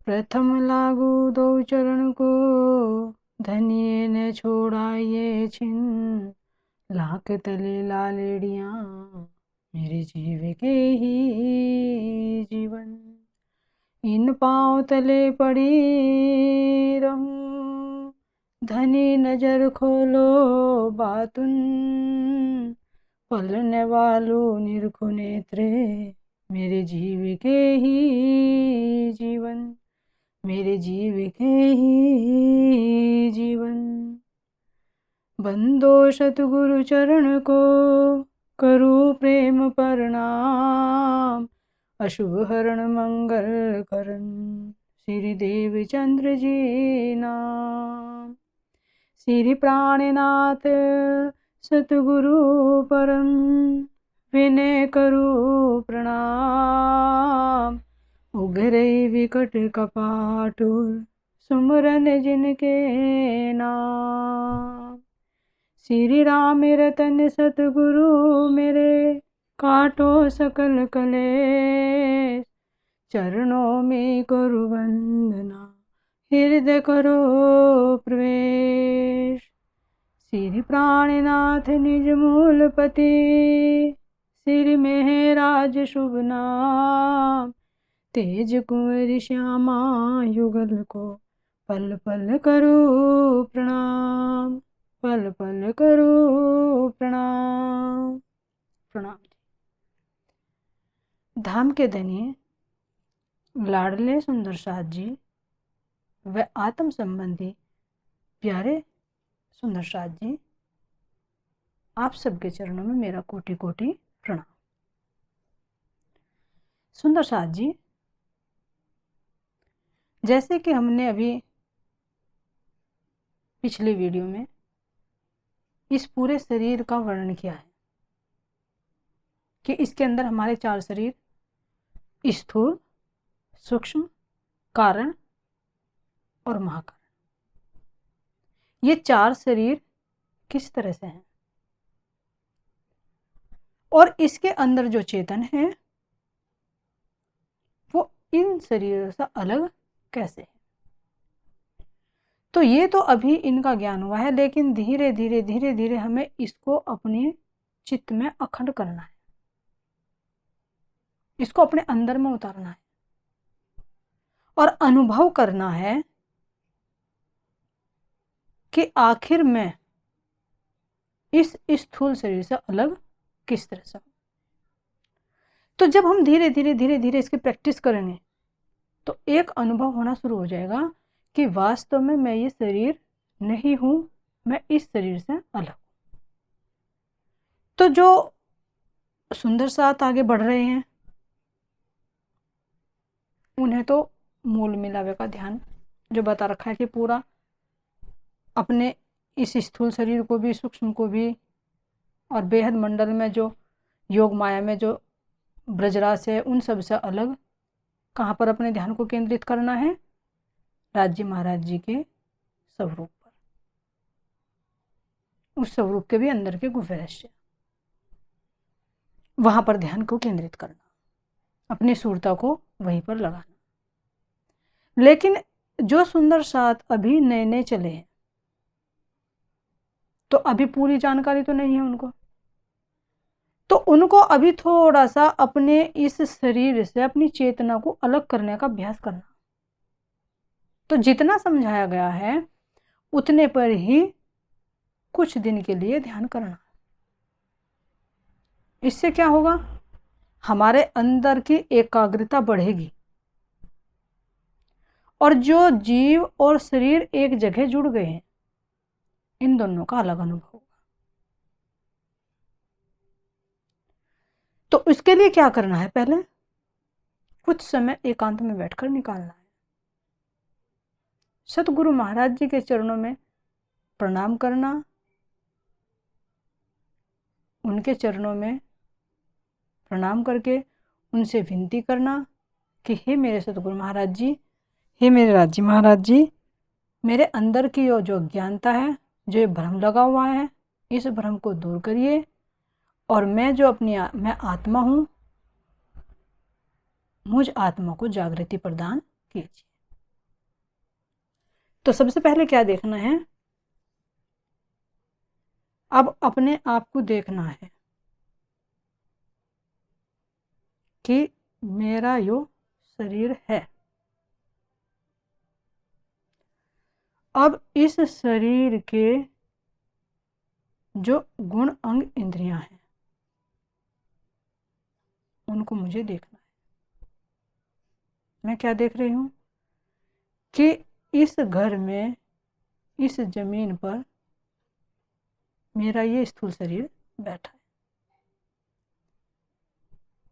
प्रथम लागू दो चरण को, धनिये ने छोड़ा ये छिन। लाख तले लालेड़ियाँ, मेरे जीव के ही जीवन। इन पाँव तले पड़ी रहूं, धनी नजर खोलो बातुन। पलने वालो निरखो नेत्रे, मेरे जीव के ही जीवन। मेरे जीव के ही जीवन। बंदो सतगुरु चरण को, करूं प्रेम प्रणाम। अशुभ हरण मंगल करण, श्री देव चंद्र जी नाम। श्री प्राणनाथ सतगुरु परम, विनय करूं प्रणाम। उघरे विकट कपाट, सुमरन जिनके नाम। श्री राम रतन सतगुरु मेरे, काटो सकल कलेश। चरणों में करो वंदना, हृदय करो प्रवेश। श्री प्राणनाथ निज मूलपति, श्री मेहराज शुभ नाम। तेज कुंवर श्यामा युगल को, पल पल करो प्रणाम। पल पल करो प्रणाम। प्रणाम। धाम के धनी लाडले सुंदर साथ जी व आत्म संबंधी प्यारे सुंदर साथ जी, आप सबके चरणों में मेरा कोटि कोटि प्रणाम। सुंदर साथ जी, जैसे कि हमने अभी पिछले वीडियो में इस पूरे शरीर का वर्णन किया है कि इसके अंदर हमारे 4 शरीर, स्थूल, सूक्ष्म, कारण और महाकारण, ये 4 शरीर किस तरह से हैं और इसके अंदर जो चेतन है वो इन शरीरों से अलग कैसे है। तो ये तो अभी इनका ज्ञान हुआ है, लेकिन धीरे धीरे धीरे धीरे हमें इसको अपने चित्त में अखंड करना है, इसको अपने अंदर में उतारना है और अनुभव करना है कि आखिर में इस स्थूल शरीर से अलग किस तरह से। तो जब हम धीरे धीरे धीरे धीरे इसकी प्रैक्टिस करेंगे तो एक अनुभव होना शुरू हो जाएगा कि वास्तव में मैं ये शरीर नहीं हूं, मैं इस शरीर से अलग हूं। तो जो सुंदर साथ आगे बढ़ रहे हैं उन्हें तो मूल मिलावे का ध्यान जो बता रखा है कि पूरा अपने इस स्थूल शरीर को भी, सूक्ष्म को भी और बेहद मंडल में जो योग माया में जो ब्रजराज है उन सब से अलग कहाँ पर अपने ध्यान को केंद्रित करना है, राज्य महाराज जी के स्वरूप पर, उस स्वरूप के भी अंदर के गुप्त रहस्य, वहां पर ध्यान को केंद्रित करना, अपनी सूरता को वहीं पर लगाना। लेकिन जो सुंदर साथ अभी नए नए चले हैं तो अभी पूरी जानकारी तो नहीं है उनको, तो उनको अभी थोड़ा सा अपने इस शरीर से अपनी चेतना को अलग करने का अभ्यास करना। तो जितना समझाया गया है उतने पर ही कुछ दिन के लिए ध्यान करना। इससे क्या होगा, हमारे अंदर की एकाग्रता बढ़ेगी और जो जीव और शरीर एक जगह जुड़ गए हैं इन दोनों का अलग अनुभव होगा। तो इसके लिए क्या करना है, पहले कुछ समय एकांत में बैठकर निकालना है। सतगुरु महाराज जी के चरणों में प्रणाम करना, उनके चरणों में प्रणाम करके उनसे विनती करना कि हे मेरे सतगुरु महाराज जी, हे मेरे राज्य महाराज जी, मेरे अंदर की जो अज्ञानता है, जो ये भ्रम लगा हुआ है, इस भ्रम को दूर करिए और मैं जो मैं आत्मा हूँ, मुझ आत्मा को जागृति प्रदान कीजिए। तो सबसे पहले क्या देखना है, अब अपने आप को देखना है कि मेरा यो शरीर है। अब इस शरीर के जो गुण अंग इंद्रियां हैं उनको मुझे देखना है। मैं क्या देख रही हूं कि इस घर में, इस जमीन पर मेरा ये स्थूल शरीर बैठा है।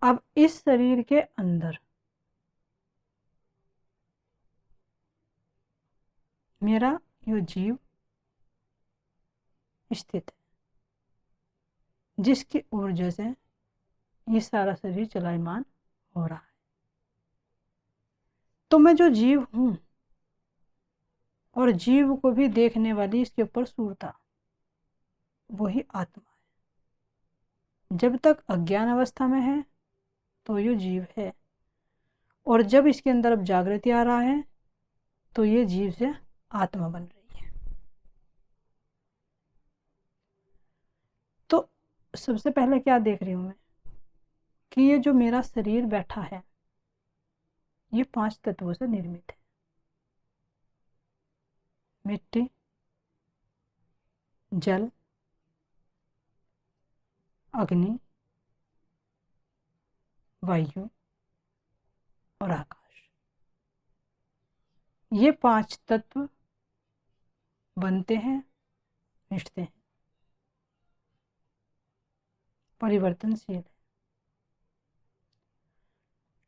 अब इस शरीर के अंदर मेरा यो जीव स्थित है, जिसकी ऊर्जा से ये सारा शरीर चलायमान हो रहा है। तो मैं जो जीव हूं और जीव को भी देखने वाली इसके ऊपर सूरता, वही आत्मा है। जब तक अज्ञान अवस्था में है तो ये जीव है, और जब इसके अंदर अब जागृति आ रहा है तो ये जीव से आत्मा बन रही है। तो सबसे पहले क्या देख रही हूं मैं कि ये जो मेरा शरीर बैठा है ये 5 तत्वों से निर्मित है। मिट्टी, जल, अग्नि, वायु और आकाश। ये 5 तत्व बनते हैं, मिटते हैं, परिवर्तनशील है।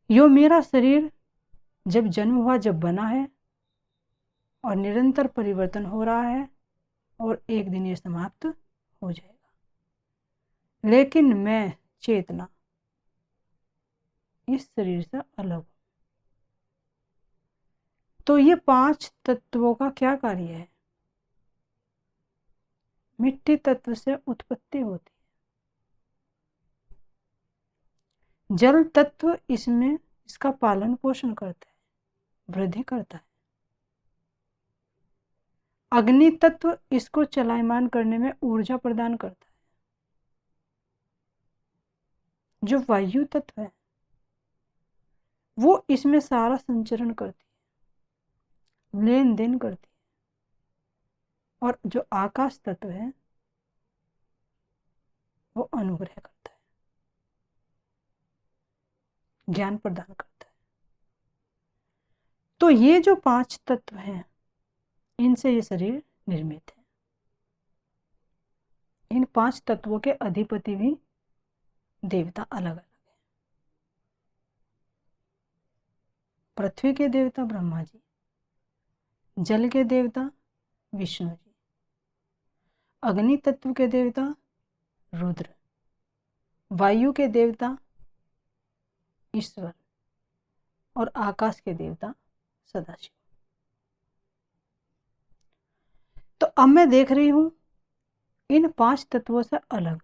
यो मेरा शरीर जब जन्म हुआ, जब बना है, और निरंतर परिवर्तन हो रहा है, और एक दिन ये समाप्त हो जाएगा। लेकिन मैं चेतना इस शरीर से अलग हूं। तो ये 5 तत्वों का क्या कार्य है? मिट्टी तत्व से उत्पत्ति होती है, जल तत्व इसमें इसका पालन पोषण करता है, वृद्धि करता है, अग्नि तत्व इसको चलायमान करने में ऊर्जा प्रदान करता है, जो वायु तत्व है वो इसमें सारा संचरण करती है, लेन देन करती है, और जो आकाश तत्व है वो अनुग्रह करता है, ज्ञान प्रदान करता है। तो ये जो 5 तत्व हैं इनसे ये शरीर निर्मित है। इन 5 तत्वों के अधिपति भी देवता अलग अलग है। पृथ्वी के देवता ब्रह्मा जी, जल के देवता विष्णु जी, अग्नि तत्व के देवता रुद्र, वायु के देवता ईश्वर, और आकाश के देवता सदाशिव। तो अब मैं देख रही हूं इन 5 तत्वों से अलग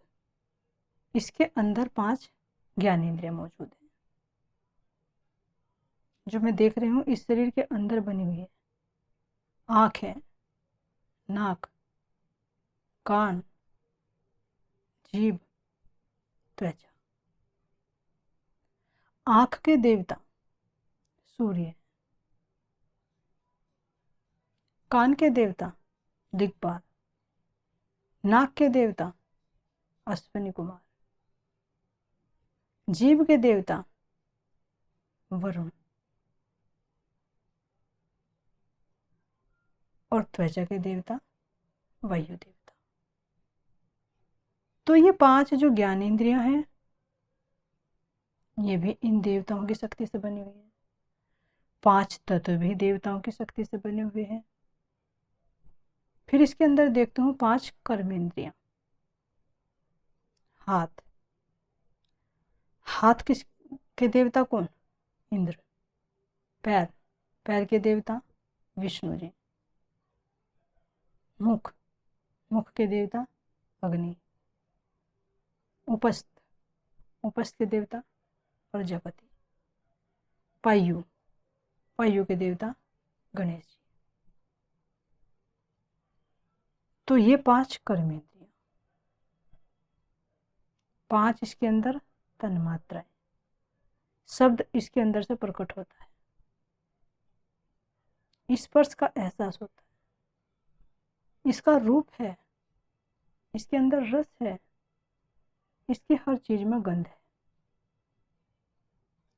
इसके अंदर 5 ज्ञानेंद्रियां मौजूद हैं, जो मैं देख रही हूं इस शरीर के अंदर बनी हुई है। आँख है, नाक, कान, जीभ, त्वचा। आँख के देवता सूर्य, कान के देवता दिक्पाल, नाक के देवता अश्विनी कुमार, जीभ के देवता वरुण, और त्वचा के देवता वायु देवता। तो ये 5 जो ज्ञानेंद्रियां हैं ये भी इन देवताओं की शक्ति से बनी हुई है। 5 तत्व भी देवताओं की शक्ति से बने हुए हैं। फिर इसके अंदर देखते हूँ 5 कर्मेंद्रियां। हाथ, हाथ किस के देवता कौन? इंद्र। पैर, पैर के देवता विष्णु जी। मुख, मुख के देवता अग्नि। उपस्थ, उपस्थ के देवता प्रजापति। पायु, पायु के देवता गणेश जी। तो ये 5 कर्मेंद्रिय, 5 इसके अंदर तन्मात्राएं, शब्द इसके अंदर से प्रकट होता है, स्पर्श का एहसास होता है, इसका रूप है, इसके अंदर रस है, इसकी हर चीज में गंध है।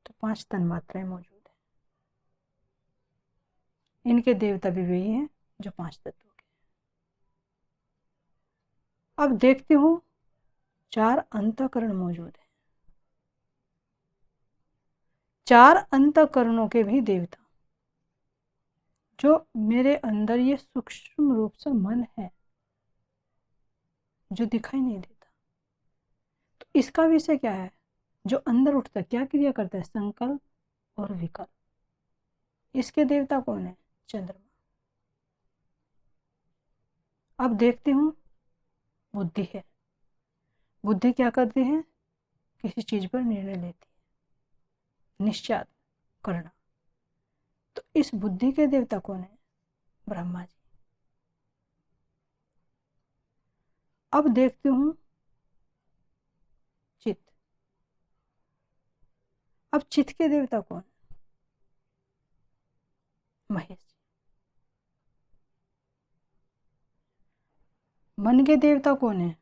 तो 5 तन्मात्राएं मौजूद है। इनके देवता भी वही हैं जो 5 तत्वों के। अब देखती हूं 4 अंतःकरण मौजूद है। 4 अंतःकरणों के भी देवता, जो मेरे अंदर ये सूक्ष्म रूप से मन है जो दिखाई नहीं देता। तो इसका विषय क्या है? जो अंदर उठता है, क्या क्रिया करता है? संकल्प और विकल्प। इसके देवता कौन है? चंद्रमा। अब देखती हूं बुद्धि है। बुद्धि क्या करती है? किसी चीज पर निर्णय लेती है, निश्चय करना। तो इस बुद्धि के देवता कौन है? ब्रह्मा जी। अब देखती हूं चित्त। अब चित्त के देवता कौन? महेश जी। मन के देवता कौन है?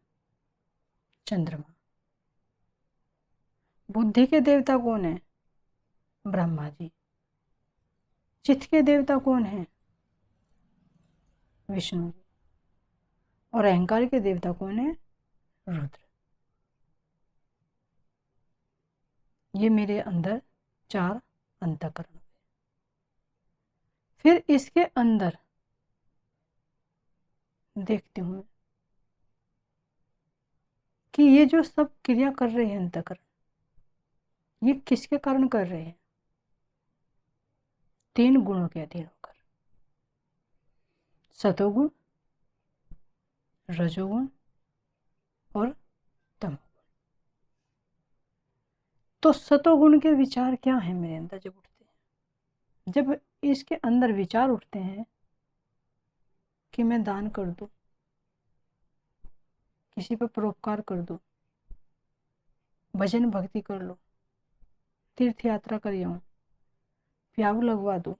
चंद्रमा। बुद्धि के देवता कौन है? ब्रह्मा जी। चित्त के देवता कौन है? विष्णु जी। और अहंकार के देवता कौन है? रुद्र। ये मेरे अंदर 4 अंतःकरण। फिर इसके अंदर देखती हूँ कि ये जो सब क्रिया कर रहे हैं अंतःकरण, ये किसके कारण कर रहे हैं? 3 गुणों के अधीन होकर। सतोगुण, रजोगुण और तमोगुण। तो सतोगुण के विचार क्या है मेरे अंदर जब उठते हैं? जब इसके अंदर विचार उठते हैं कि मैं दान कर दूं, किसी पर परोपकार कर दूं, भजन भक्ति कर लो, तीर्थ यात्रा कर आऊं, प्याऊ लगवा दूं,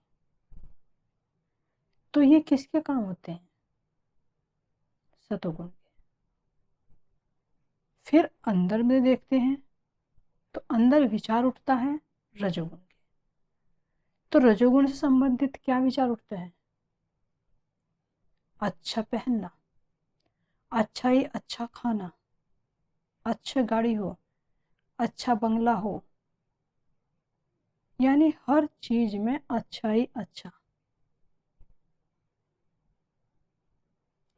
तो ये किसके काम होते हैं? सतोगुण के। फिर अंदर में देखते हैं तो अंदर विचार उठता है रजोगुण के। तो रजोगुण से संबंधित क्या विचार उठते हैं? अच्छा पहनना, अच्छा ही अच्छा खाना, अच्छा गाड़ी हो, अच्छा बंगला हो, यानी हर चीज में अच्छा ही अच्छा।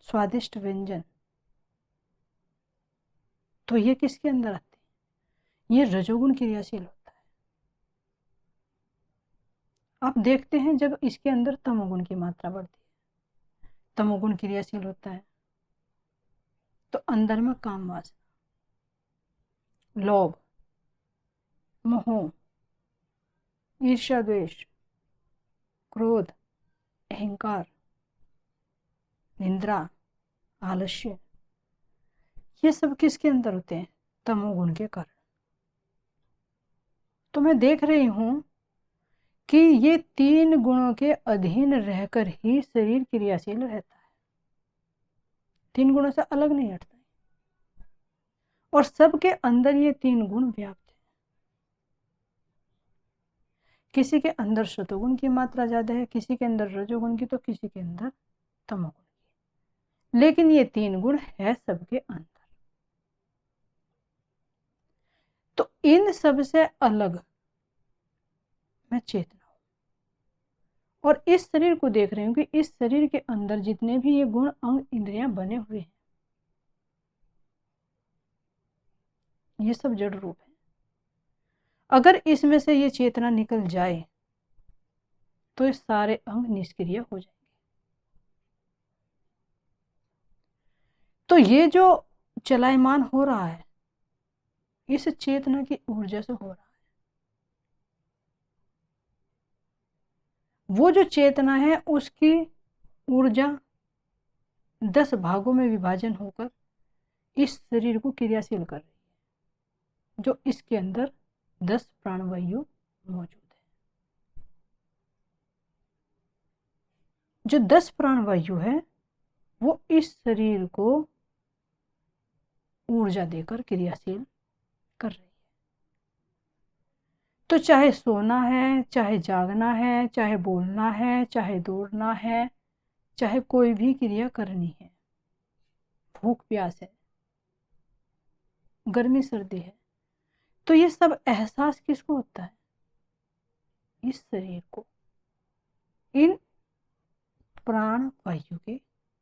स्वादिष्ट व्यंजन। तो ये किसके अंदर आते हैं? ये रजोगुण क्रियाशील होता है। आप देखते हैं जब इसके अंदर तमोगुण की मात्रा बढ़ती है, तमोगुण क्रियाशील होता है, तो अंदर में काम वासना, लोभ, मोह, ईर्ष्या, द्वेष, क्रोध, अहंकार, निंद्रा, आलस्य, ये सब किसके अंदर होते हैं? तमोगुण के कारण। तो मैं देख रही हूं कि ये 3 गुणों के अधीन रहकर ही शरीर क्रियाशील रहता है, 3 गुणों से अलग नहीं हटता है। और सबके अंदर ये 3 गुण व्याप्त है। किसी के अंदर सतोगुण की मात्रा ज्यादा है, किसी के अंदर रजोगुण की, तो किसी के अंदर तमोगुण की, लेकिन ये 3 गुण है सबके अंदर। तो इन सब से अलग मैं चेतना हूं और इस शरीर को देख रही हूं कि इस शरीर के अंदर जितने भी ये गुण, अंग, इंद्रियां बने हुए हैं, ये सब जड़ रूप है। अगर इसमें से ये चेतना निकल जाए तो ये सारे अंग निष्क्रिय हो जाएंगे। तो ये जो चलायमान हो रहा है, इस चेतना की ऊर्जा से हो रहा है। वो जो चेतना है उसकी ऊर्जा 10 भागों में विभाजन होकर इस शरीर को क्रियाशील कर रही है, जो इसके अंदर 10 प्राणवायु मौजूद है। जो 10 प्राणवायु है वो इस शरीर को ऊर्जा देकर क्रियाशील कर रही है। तो चाहे सोना है, चाहे जागना है, चाहे बोलना है, चाहे दौड़ना है, चाहे कोई भी क्रिया करनी है, भूख प्यास है, गर्मी सर्दी है, तो ये सब एहसास किसको होता है? इस शरीर को, इन प्राण वायु के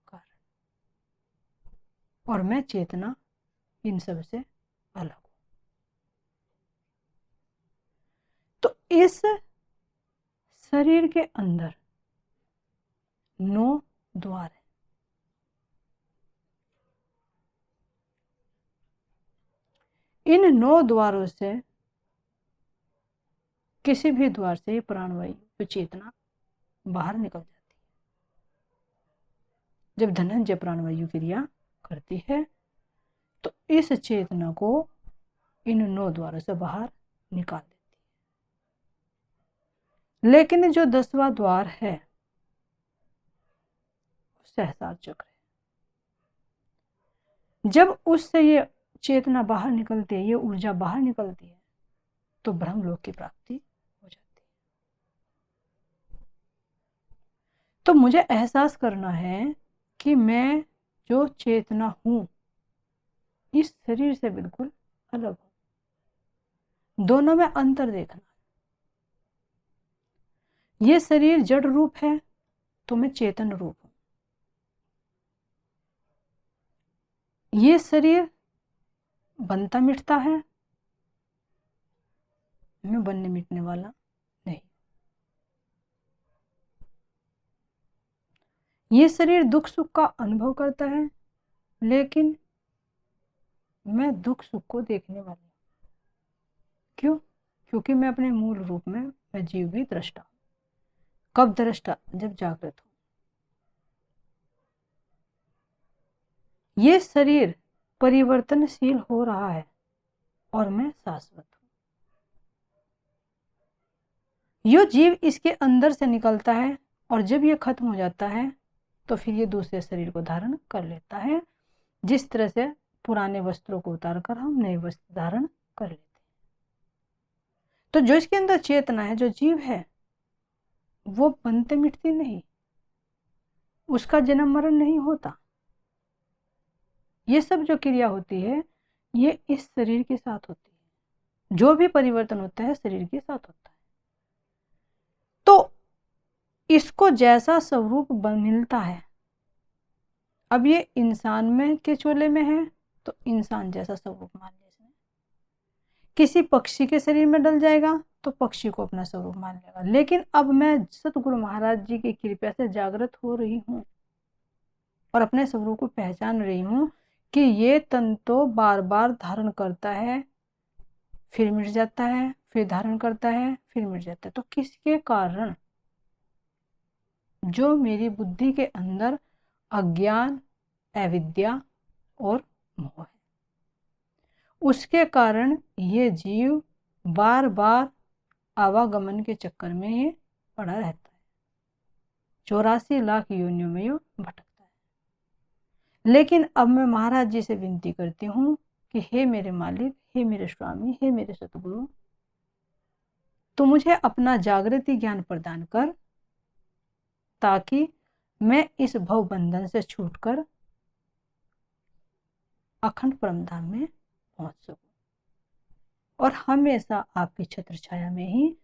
कारण। और मैं चेतना इन सब से अलग हूं। तो इस शरीर के अंदर 9 द्वार है। इन 9 द्वारों से किसी भी द्वार से प्राणवायु तो चेतना बाहर निकल जाती है। जब धनंजय प्राणवायु क्रिया करती है तो इस चेतना को इन 9 द्वारों से बाहर निकाल देती है। लेकिन जो 10वां द्वार है सहस्रार चक्र है। जब उससे ये चेतना बाहर निकलती है, ये ऊर्जा बाहर निकलती है, तो ब्रह्मलोक की प्राप्ति हो जाती है। तो मुझे एहसास करना है कि मैं जो चेतना हूं इस शरीर से बिल्कुल अलग हूं। दोनों में अंतर देखना। ये शरीर जड़ रूप है तो मैं चेतन रूप हूं। ये शरीर बनता मिटता है, मैं बनने मिटने वाला नहीं। ये शरीर दुख सुख का अनुभव करता है, लेकिन मैं दुख सुख को देखने वाली हूं। क्यों? क्योंकि मैं अपने मूल रूप में मैं जीव भी दृष्टा हूं। कब दृष्टा? जब जागृत हूं। ये शरीर परिवर्तनशील हो रहा है और मैं शाश्वत हूं। यो जीव इसके अंदर से निकलता है और जब ये खत्म हो जाता है तो फिर ये दूसरे शरीर को धारण कर लेता है। जिस तरह से पुराने वस्त्रों को उतारकर हम नए वस्त्र धारण कर लेते हैं। तो जो इसके अंदर चेतना है, जो जीव है, वो बनते मिटती नहीं, उसका जन्म मरण नहीं होता। ये सब जो क्रिया होती है ये इस शरीर के साथ होती है। जो भी परिवर्तन होता है शरीर के साथ होता है। तो इसको जैसा स्वरूप मिलता है, अब ये इंसान में के चोले में है तो इंसान जैसा स्वरूप मान लीजिए। किसी पक्षी के शरीर में डल जाएगा तो पक्षी को अपना स्वरूप मान लेगा। लेकिन अब मैं सतगुरु महाराज जी की कृपा से जागृत हो रही हूँ और अपने स्वरूप को पहचान रही हूँ कि ये तन तो बार बार धारण करता है, फिर मिट जाता है, फिर धारण करता है, फिर मिट जाता है। तो किसके कारण? जो मेरी बुद्धि के अंदर अज्ञान, अविद्या और मोह है, उसके कारण ये जीव बार बार आवागमन के चक्कर में ये पड़ा रहता है। 84 लाख योनियों में ये भटकता है। लेकिन अब मैं महाराज जी से विनती करती हूँ कि हे मेरे मालिक, हे मेरे स्वामी, हे मेरे सतगुरु, तो मुझे अपना जागृति ज्ञान प्रदान कर, ताकि मैं इस भव बंधन से छूटकर अखंड परमधाम में पहुंच सकूं और हमेशा आपकी छत्र छाया में ही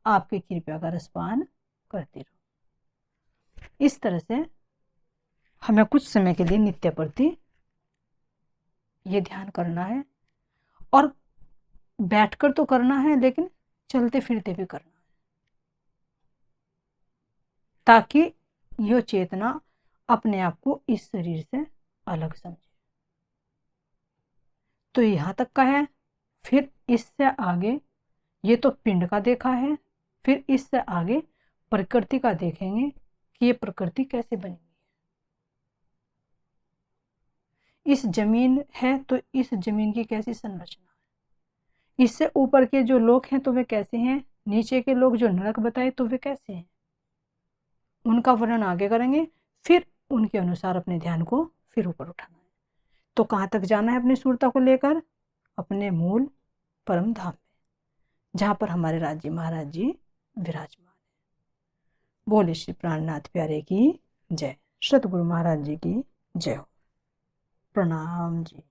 आपकी कृपा का रसपान करती रहूं। इस तरह से हमें कुछ समय के लिए नित्य प्रति ये ध्यान करना है और बैठकर तो करना है, लेकिन चलते फिरते भी करना है, ताकि यह चेतना अपने आप को इस शरीर से अलग समझे। तो यहाँ तक का है। फिर इससे आगे ये तो पिंड का देखा है, फिर इससे आगे प्रकृति का देखेंगे कि ये प्रकृति कैसे बनी हुई है। इस जमीन है तो इस जमीन की कैसी संरचना है, इससे ऊपर के जो लोग हैं तो वे कैसे हैं, नीचे के लोग जो नरक बताए तो वे कैसे हैं, उनका वर्णन आगे करेंगे। फिर उनके अनुसार अपने ध्यान को फिर ऊपर उठाना है। तो कहाँ तक जाना है अपनी सूरता को लेकर? अपने मूल परम धाम में, जहाँ पर हमारे राज्य महाराज जी विराजमान है। बोले श्री प्राणनाथ प्यारे की जय, सतगुरु महाराज जी की जय हो। प्रणाम जी।